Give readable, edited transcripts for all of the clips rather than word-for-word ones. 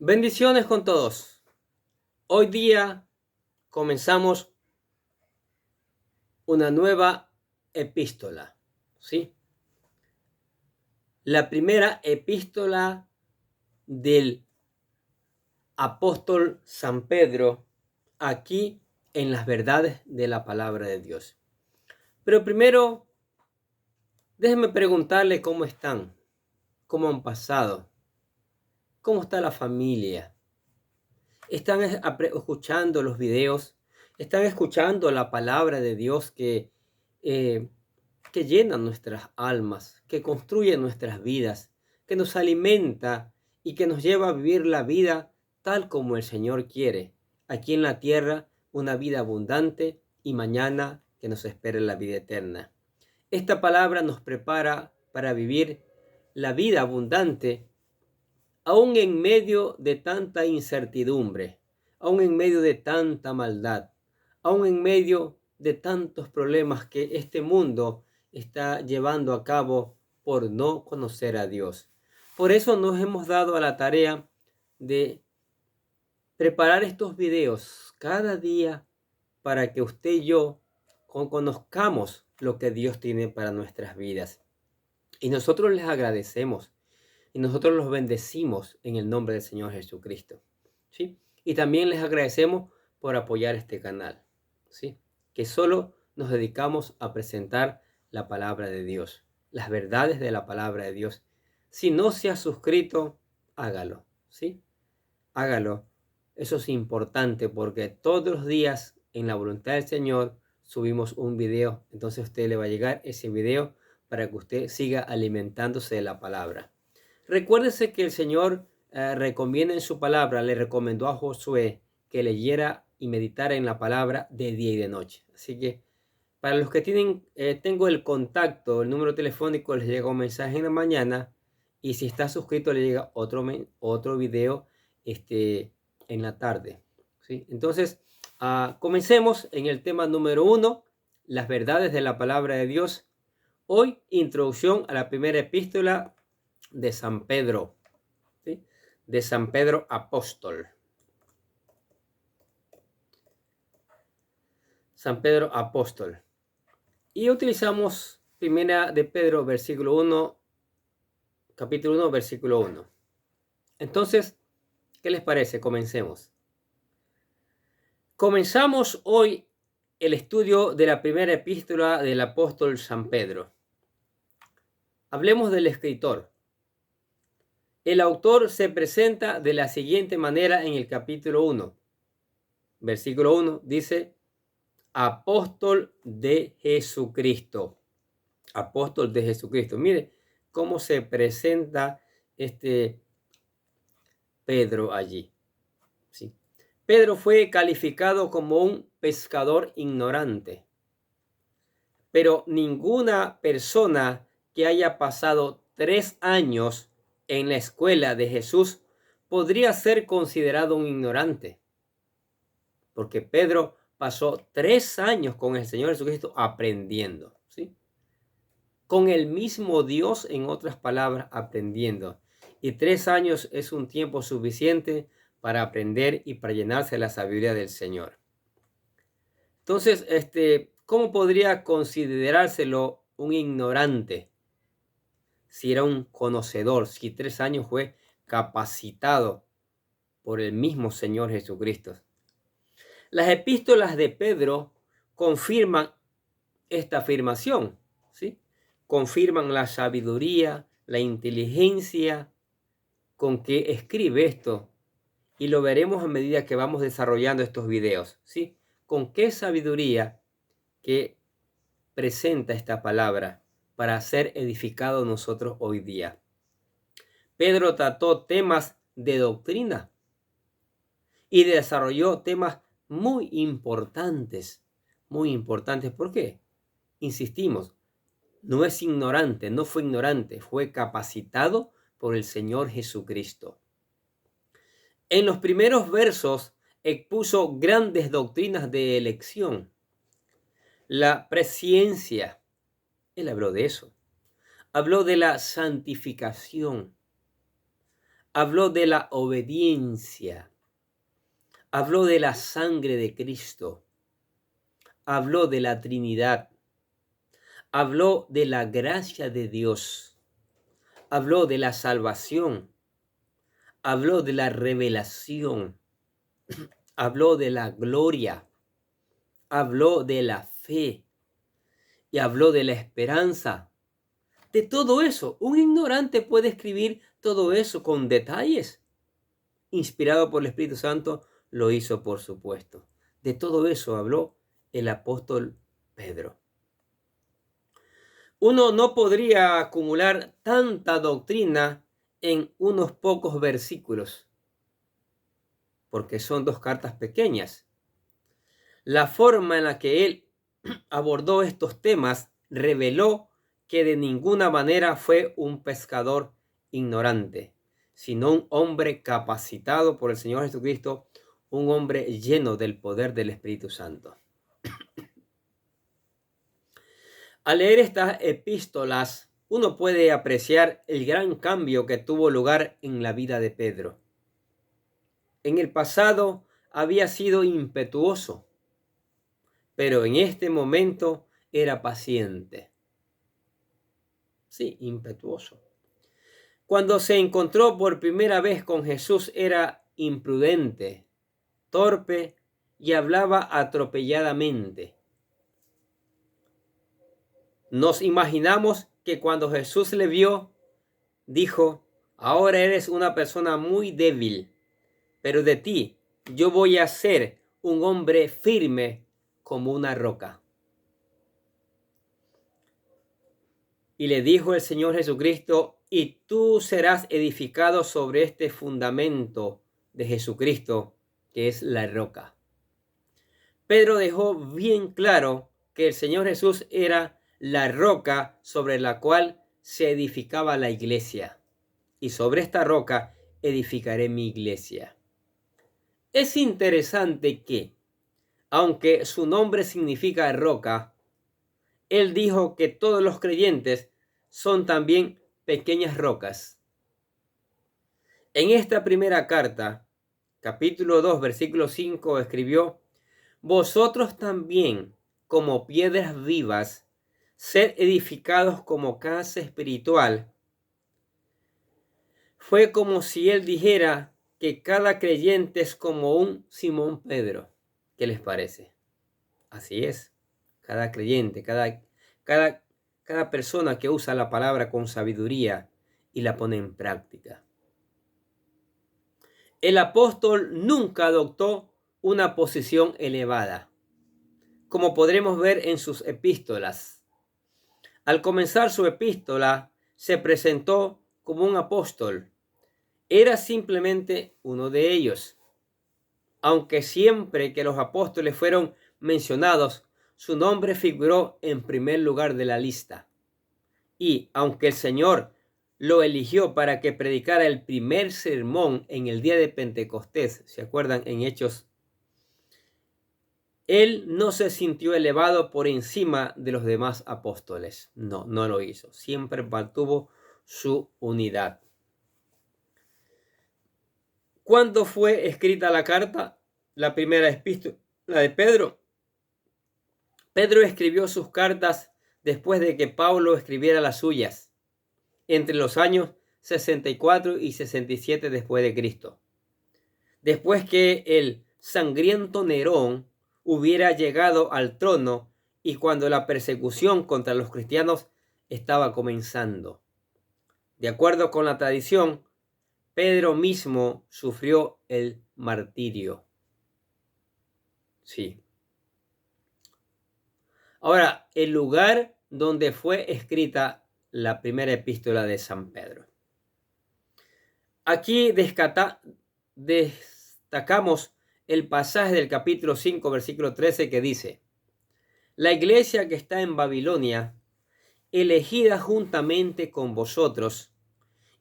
Bendiciones con todos. Hoy día comenzamos una nueva epístola, ¿sí? La primera epístola del apóstol San Pedro aquí en las verdades de la palabra de Dios. Pero primero, déjenme preguntarle cómo están, cómo han pasado, cómo está la familia. ¿Están escuchando los videos? ¿Están escuchando la palabra de Dios eh, que llena nuestras almas, que construye nuestras vidas, que nos alimenta y que nos lleva a vivir la vida tal como el Señor quiere? Aquí en la tierra, una vida abundante, y mañana que nos espere la vida eterna. Esta palabra nos prepara para vivir la vida abundante aún en medio de tanta incertidumbre, aún en medio de tanta maldad, aún en medio de tantos problemas que este mundo está llevando a cabo por no conocer a Dios. Por eso nos hemos dado a la tarea de preparar estos videos cada día para que usted y yo conozcamos lo que Dios tiene para nuestras vidas. Y nosotros les agradecemos y nosotros los bendecimos en el nombre del Señor Jesucristo, ¿sí? Y también les agradecemos por apoyar este canal, ¿sí? Que solo nos dedicamos a presentar la palabra de Dios, las verdades de la palabra de Dios. Si no se ha suscrito, hágalo, ¿sí? Hágalo. Eso es importante porque todos los días en la voluntad del Señor subimos un video. Entonces a usted le va a llegar ese video para que usted siga alimentándose de la palabra. Recuérdese que el Señor recomienda en su palabra, le recomendó a Josué que leyera y meditara en la palabra de día y de noche. Así que para los que tienen, tengo el contacto, el número telefónico, les llega un mensaje en la mañana, y si está suscrito le llega otro video en la tarde, ¿sí? Entonces, comencemos en el tema número 1, las verdades de la palabra de Dios. Hoy, introducción a la primera epístola de San Pedro, ¿sí? De San Pedro apóstol. San Pedro apóstol. Y utilizamos primera de Pedro, versículo 1, capítulo 1, versículo 1. Entonces, ¿qué les parece? Comencemos. Comenzamos hoy el estudio de la primera epístola del apóstol San Pedro. Hablemos del escritor. El autor se presenta de la siguiente manera en el capítulo 1. Versículo 1 dice: apóstol de Jesucristo. Apóstol de Jesucristo. Mire cómo se presenta Pedro allí, ¿sí? Pedro fue calificado como un pescador ignorante, pero ninguna persona que haya pasado 3 años en la escuela de Jesús podría ser considerado un ignorante, porque Pedro pasó 3 años con el Señor Jesucristo aprendiendo, ¿sí? Con el mismo Dios, en otras palabras, aprendiendo. Y 3 años es un tiempo suficiente para aprender y para llenarse de la sabiduría del Señor. Entonces, ¿cómo podría considerárselo un ignorante si era un conocedor, si 3 años fue capacitado por el mismo Señor Jesucristo? Las epístolas de Pedro confirman esta afirmación, ¿sí? Confirman la sabiduría, la inteligencia con que escribe esto, y lo veremos a medida que vamos desarrollando estos videos, ¿sí? Con qué sabiduría que presenta esta palabra para ser edificado nosotros hoy día. Pedro trató temas de doctrina y desarrolló temas muy importantes, muy importantes. ¿Por qué? Insistimos, no es ignorante, no fue ignorante, fue capacitado por el Señor Jesucristo. En los primeros versos expuso grandes doctrinas de elección. La presciencia, él habló de eso. Habló de la santificación. habló de la obediencia, habló de la sangre de Cristo, habló de la Trinidad, habló de la gracia de Dios, habló de la salvación, habló de la revelación, habló de la gloria, habló de la fe y habló de la esperanza. De todo eso, un ignorante puede escribir todo eso con detalles. Inspirado por el Espíritu Santo, lo hizo, por supuesto. De todo eso habló el apóstol Pedro. Uno no podría acumular tanta doctrina en unos pocos versículos, porque son dos cartas pequeñas. La forma en la que él abordó estos temas reveló que de ninguna manera fue un pescador ignorante, sino un hombre capacitado por el Señor Jesucristo, un hombre lleno del poder del Espíritu Santo. Al leer estas epístolas, uno puede apreciar el gran cambio que tuvo lugar en la vida de Pedro. En el pasado había sido impetuoso, pero en este momento era paciente. Sí, impetuoso. Cuando se encontró por primera vez con Jesús era imprudente, torpe y hablaba atropelladamente. Nos imaginamos que cuando Jesús le vio, dijo: ahora eres una persona muy débil, pero de ti yo voy a ser un hombre firme como una roca. Y le dijo el Señor Jesucristo: y tú serás edificado sobre este fundamento de Jesucristo, que es la roca. Pedro dejó bien claro que el Señor Jesús era la roca sobre la cual se edificaba la iglesia. Y sobre esta roca edificaré mi iglesia. Es interesante que, aunque su nombre significa roca, él dijo que todos los creyentes son también pequeñas rocas. En esta primera carta, capítulo 2, versículo 5, escribió: vosotros también, como piedras vivas, sed edificados como casa espiritual. Fue como si él dijera que cada creyente es como un Simón Pedro. ¿Qué les parece? Así es. Cada creyente, cada persona que usa la palabra con sabiduría y la pone en práctica. El apóstol nunca adoptó una posición elevada, como podremos ver en sus epístolas. Al comenzar su epístola, se presentó como un apóstol. Era simplemente uno de ellos. Aunque siempre que los apóstoles fueron mencionados, su nombre figuró en primer lugar de la lista. Y aunque el Señor lo eligió para que predicara el primer sermón en el día de Pentecostés, ¿se acuerdan? En Hechos, él no se sintió elevado por encima de los demás apóstoles. No lo hizo. Siempre mantuvo su unidad. ¿Cuándo fue escrita la carta? La primera epístola de Pedro. Pedro escribió sus cartas después de que Pablo escribiera las suyas, entre los años 64 y 67 después de Cristo. Después que el sangriento Nerón hubiera llegado al trono y cuando la persecución contra los cristianos estaba comenzando. De acuerdo con la tradición, Pedro mismo sufrió el martirio. Sí. Ahora, el lugar donde fue escrita la primera epístola de San Pedro. Aquí destacamos el pasaje del capítulo 5, versículo 13 que dice: la iglesia que está en Babilonia, elegida juntamente con vosotros,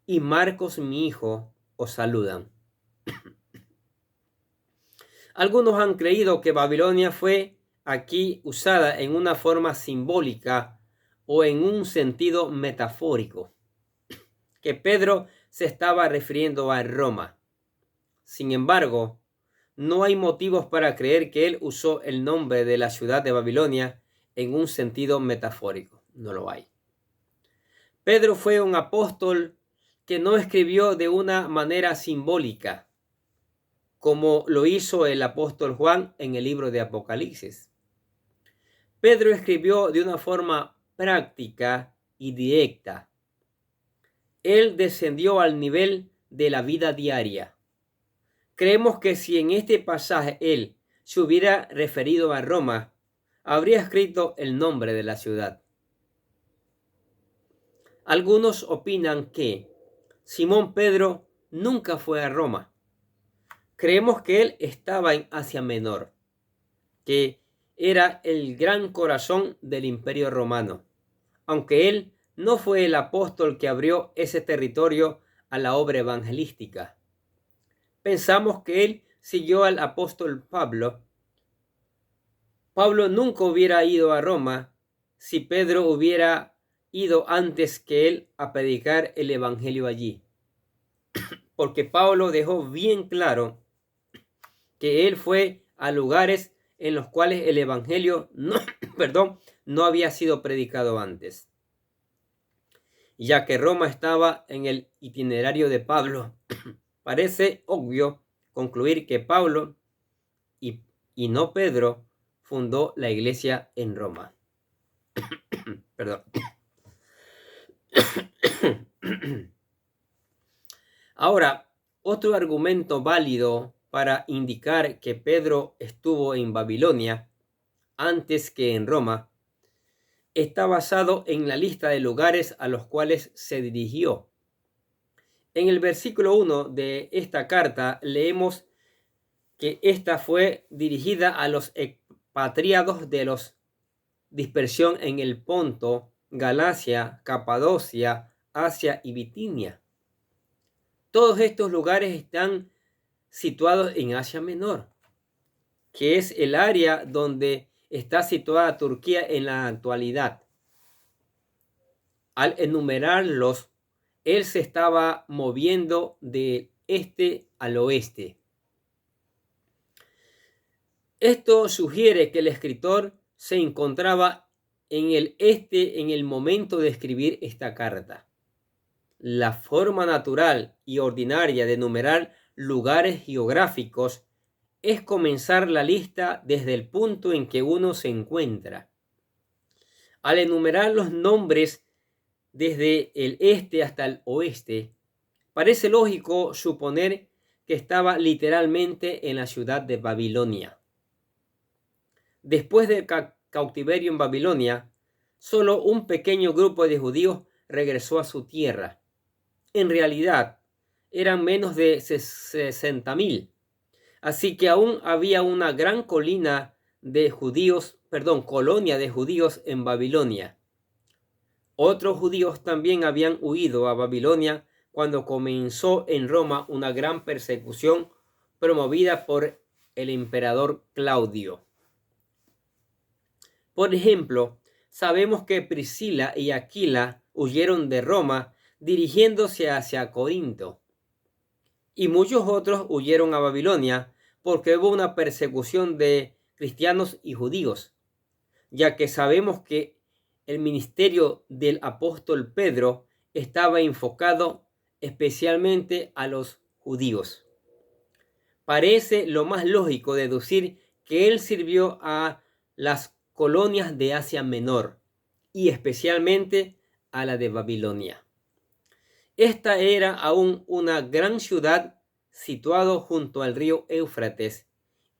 y Marcos mi hijo, os saludan. Algunos han creído que Babilonia fue aquí usada en una forma simbólica o en un sentido metafórico, que Pedro se estaba refiriendo a Roma. Sin embargo, no hay motivos para creer que él usó el nombre de la ciudad de Babilonia en un sentido metafórico. No lo hay. Pedro fue un apóstol que no escribió de una manera simbólica, como lo hizo el apóstol Juan en el libro de Apocalipsis. Pedro escribió de una forma práctica y directa. Él descendió al nivel de la vida diaria. Creemos que si en este pasaje él se hubiera referido a Roma, habría escrito el nombre de la ciudad. Algunos opinan que Simón Pedro nunca fue a Roma. Creemos que él estaba en Asia Menor, que era el gran corazón del Imperio Romano, aunque él no fue el apóstol que abrió ese territorio a la obra evangelística. Pensamos que él siguió al apóstol Pablo. Pablo nunca hubiera ido a Roma si Pedro hubiera ido antes que él a predicar el evangelio allí, porque Pablo dejó bien claro que él fue a lugares en los cuales el evangelio no había sido predicado antes. Ya que Roma estaba en el itinerario de Pablo, parece obvio concluir que Pablo y no Pedro fundó la iglesia en Roma. Perdón. Ahora, otro argumento válido para indicar que Pedro estuvo en Babilonia antes que en Roma está basado en la lista de lugares a los cuales se dirigió. En el versículo 1 de esta carta leemos que esta fue dirigida a los expatriados de los dispersión en el Ponto, Galacia, Capadocia, Asia y Bitinia. Todos estos lugares están situados en Asia Menor, que es el área donde está situada Turquía en la actualidad. Al enumerarlos, él se estaba moviendo de este al oeste. Esto sugiere que el escritor se encontraba en el este en el momento de escribir esta carta. La forma natural y ordinaria de enumerar lugares geográficos es comenzar la lista desde el punto en que uno se encuentra. Al enumerar los nombres desde el este hasta el oeste, parece lógico suponer que estaba literalmente en la ciudad de Babilonia. Después del cautiverio en Babilonia, solo un pequeño grupo de judíos regresó a su tierra. En realidad, eran menos de 60,000. Así que aún había una gran colonia de judíos en Babilonia. Otros judíos también habían huido a Babilonia cuando comenzó en Roma una gran persecución promovida por el emperador Claudio. Por ejemplo, sabemos que Priscila y Aquila huyeron de Roma dirigiéndose hacia Corinto. Y muchos otros huyeron a Babilonia porque hubo una persecución de cristianos y judíos, ya que sabemos que el ministerio del apóstol Pedro estaba enfocado especialmente a los judíos. Parece lo más lógico deducir que él sirvió a las colonias de Asia Menor y especialmente a la de Babilonia. Esta era aún una gran ciudad situada junto al río Éufrates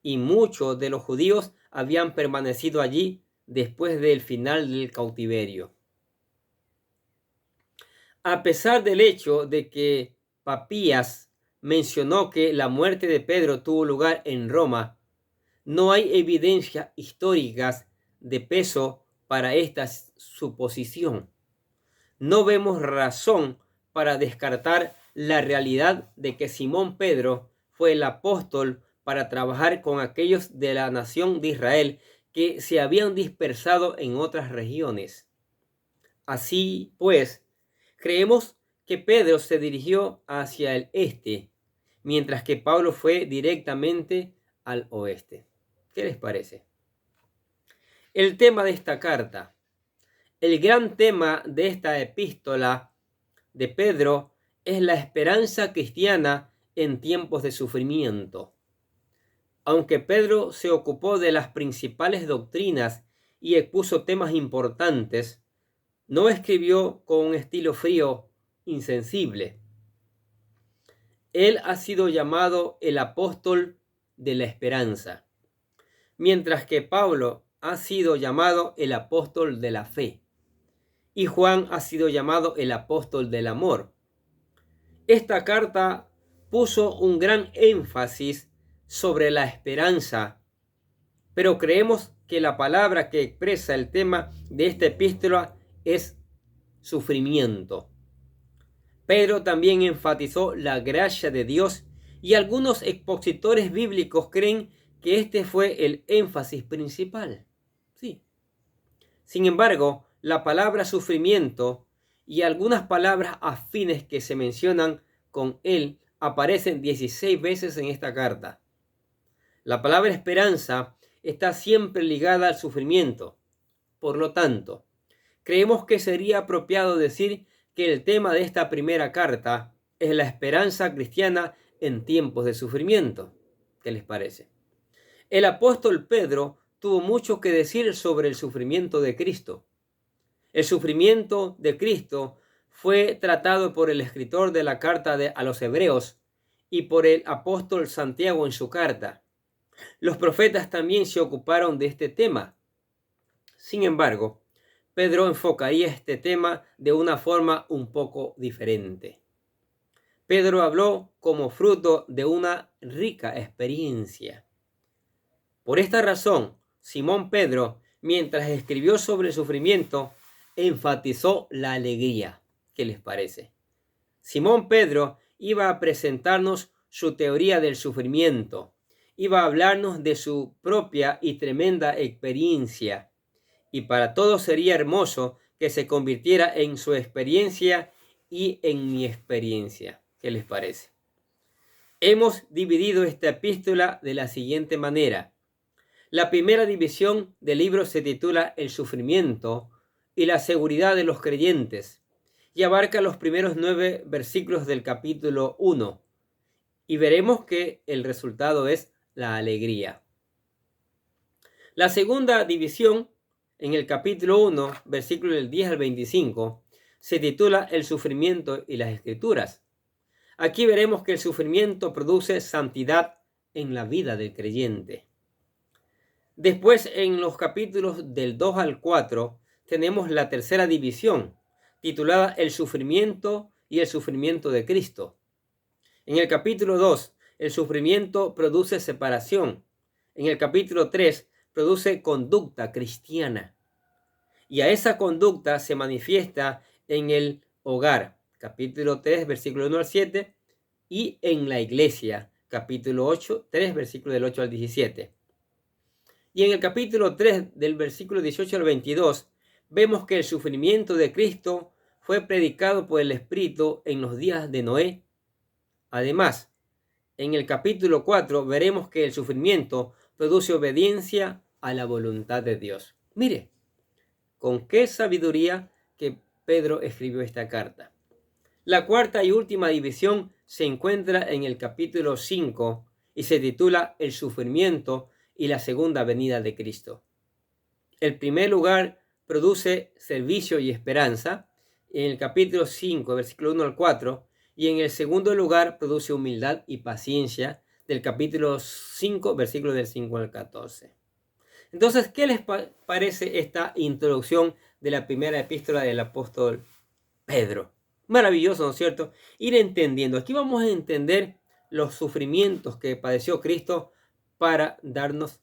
y muchos de los judíos habían permanecido allí después del final del cautiverio. A pesar del hecho de que Papías mencionó que la muerte de Pedro tuvo lugar en Roma, no hay evidencias históricas de peso para esta suposición. No vemos razón para descartar la realidad de que Simón Pedro fue el apóstol para trabajar con aquellos de la nación de Israel que se habían dispersado en otras regiones. Así pues, creemos que Pedro se dirigió hacia el este, mientras que Pablo fue directamente al oeste. ¿Qué les parece? El tema de esta carta. El gran tema de esta epístola de Pedro es la esperanza cristiana en tiempos de sufrimiento. Aunque Pedro se ocupó de las principales doctrinas y expuso temas importantes, no escribió con un estilo frío, insensible. Él ha sido llamado el apóstol de la esperanza, mientras que Pablo ha sido llamado el apóstol de la fe y Juan ha sido llamado el apóstol del amor. Esta carta puso un gran énfasis sobre la esperanza, pero creemos que la palabra que expresa el tema de esta epístola es sufrimiento. Pedro también enfatizó la gracia de Dios y algunos expositores bíblicos creen que este fue el énfasis principal. Sí. Sin embargo, la palabra sufrimiento y algunas palabras afines que se mencionan con él aparecen 16 veces en esta carta. La palabra esperanza está siempre ligada al sufrimiento. Por lo tanto, creemos que sería apropiado decir que el tema de esta primera carta es la esperanza cristiana en tiempos de sufrimiento. ¿Qué les parece? El apóstol Pedro tuvo mucho que decir sobre el sufrimiento de Cristo. El sufrimiento de Cristo fue tratado por el escritor de la carta a los Hebreos y por el apóstol Santiago en su carta. Los profetas también se ocuparon de este tema. Sin embargo, Pedro enfocaría este tema de una forma un poco diferente. Pedro habló como fruto de una rica experiencia. Por esta razón, Simón Pedro, mientras escribió sobre el sufrimiento, enfatizó la alegría. ¿Qué les parece? Simón Pedro iba a presentarnos su teoría del sufrimiento. Iba a hablarnos de su propia y tremenda experiencia. Y para todos sería hermoso que se convirtiera en su experiencia y en mi experiencia. ¿Qué les parece? Hemos dividido esta epístola de la siguiente manera. La primera división del libro se titula El sufrimiento y la seguridad de los creyentes y abarca los primeros 9 versículos del capítulo 1 y veremos que el resultado es la alegría. La segunda división, en el capítulo 1, versículos del 10 al 25, se titula El sufrimiento y las escrituras. Aquí veremos que el sufrimiento produce santidad en la vida del creyente. Después, en los capítulos del 2 al 4, tenemos la tercera división, titulada El sufrimiento y el sufrimiento de Cristo. En el capítulo 2, el sufrimiento produce separación. En el capítulo 3, produce conducta cristiana. Y a esa conducta se manifiesta en el hogar, capítulo 3, versículo 1 al 7, y en la iglesia, capítulo 3, versículo del 8 al 17. Y en el capítulo 3, del versículo 18 al 22, vemos que el sufrimiento de Cristo fue predicado por el Espíritu en los días de Noé. Además, en el capítulo 4 veremos que el sufrimiento produce obediencia a la voluntad de Dios. Mire, con qué sabiduría que Pedro escribió esta carta. La cuarta y última división se encuentra en el capítulo 5 y se titula El sufrimiento y la segunda venida de Cristo. El primer lugar produce servicio y esperanza en el capítulo 5, versículo 1 al 4, y en el segundo lugar produce humildad y paciencia del capítulo 5, versículo del 5 al 14. Entonces, ¿qué les parece esta introducción de la primera epístola del apóstol Pedro? Maravilloso, ¿no es cierto? Ir entendiendo. Aquí vamos a entender los sufrimientos que padeció Cristo para darnos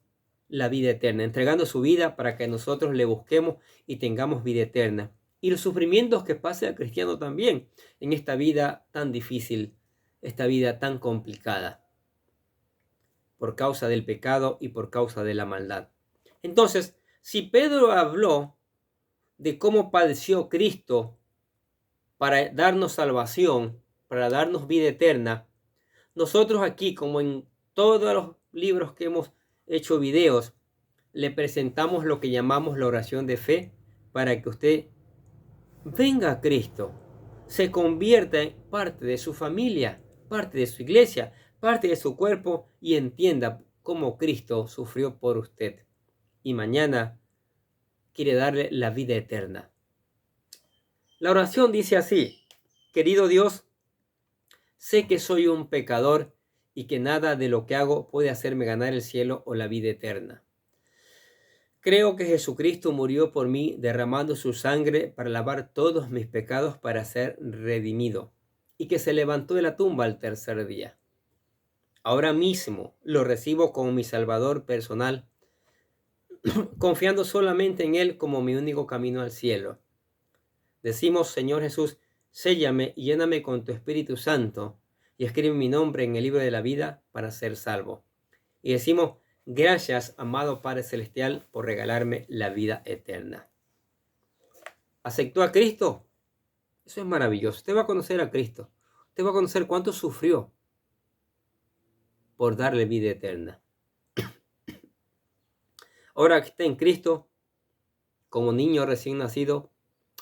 la vida eterna, entregando su vida para que nosotros le busquemos y tengamos vida eterna. Y los sufrimientos que pasa al cristiano también en esta vida tan difícil, esta vida tan complicada, por causa del pecado y por causa de la maldad. Entonces, si Pedro habló de cómo padeció Cristo para darnos salvación, para darnos vida eterna, nosotros aquí, como en todos los libros que hemos hecho videos, le presentamos lo que llamamos la oración de fe para que usted venga a Cristo, se convierta en parte de su familia, parte de su iglesia, parte de su cuerpo y entienda cómo Cristo sufrió por usted. Y mañana quiere darle la vida eterna. La oración dice así: querido Dios, sé que soy un pecador y que nada de lo que hago puede hacerme ganar el cielo o la vida eterna. Creo que Jesucristo murió por mí derramando su sangre para lavar todos mis pecados para ser redimido y que se levantó de la tumba al tercer día. Ahora mismo lo recibo como mi Salvador personal, confiando solamente en Él como mi único camino al cielo. Decimos: Señor Jesús, séllame y lléname con tu Espíritu Santo y escribe mi nombre en el libro de la vida para ser salvo. Y decimos: gracias, amado Padre Celestial, por regalarme la vida eterna. ¿Aceptó a Cristo? Eso es maravilloso. Usted va a conocer a Cristo. Usted va a conocer cuánto sufrió por darle vida eterna. Ahora que está en Cristo, como niño recién nacido,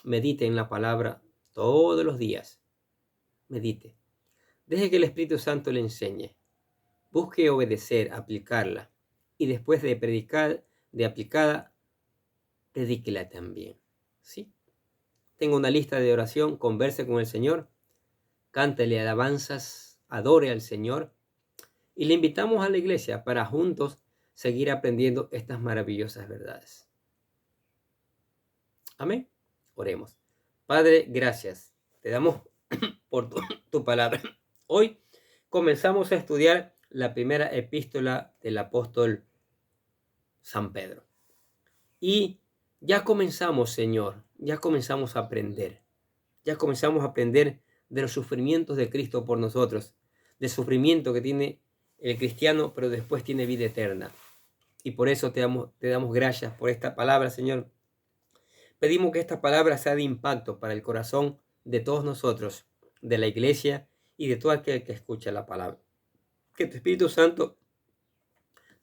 medite en la palabra todos los días. Medite. Deje que el Espíritu Santo le enseñe. Busque obedecer, aplicarla. Y después de predicar, de aplicada, predíquela también. ¿Sí? Tenga una lista de oración, converse con el Señor, cántele alabanzas, adore al Señor. Y le invitamos a la iglesia para juntos seguir aprendiendo estas maravillosas verdades. Amén. Oremos. Padre, gracias. Te damos por tu palabra. Hoy comenzamos a estudiar la primera epístola del apóstol San Pedro. Y ya comenzamos, Señor, ya comenzamos a aprender. Ya comenzamos a aprender de los sufrimientos de Cristo por nosotros, del sufrimiento que tiene el cristiano, pero después tiene vida eterna. Y por eso te damos gracias por esta palabra, Señor. Pedimos que esta palabra sea de impacto para el corazón de todos nosotros, de la iglesia y de todo aquel que escucha la palabra. Que tu Espíritu Santo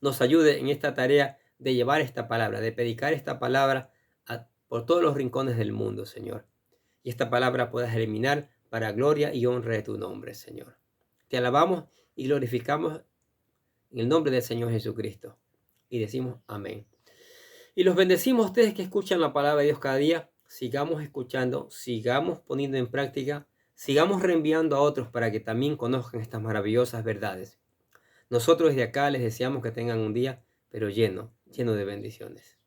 nos ayude en esta tarea de llevar esta palabra, de predicar esta palabra por todos los rincones del mundo, Señor. Y esta palabra pueda germinar para gloria y honra de tu nombre, Señor. Te alabamos y glorificamos en el nombre del Señor Jesucristo. Y decimos amén. Y los bendecimos a ustedes que escuchan la palabra de Dios cada día. Sigamos escuchando, sigamos poniendo en práctica, sigamos reenviando a otros para que también conozcan estas maravillosas verdades. Nosotros desde acá les deseamos que tengan un día, pero lleno de bendiciones.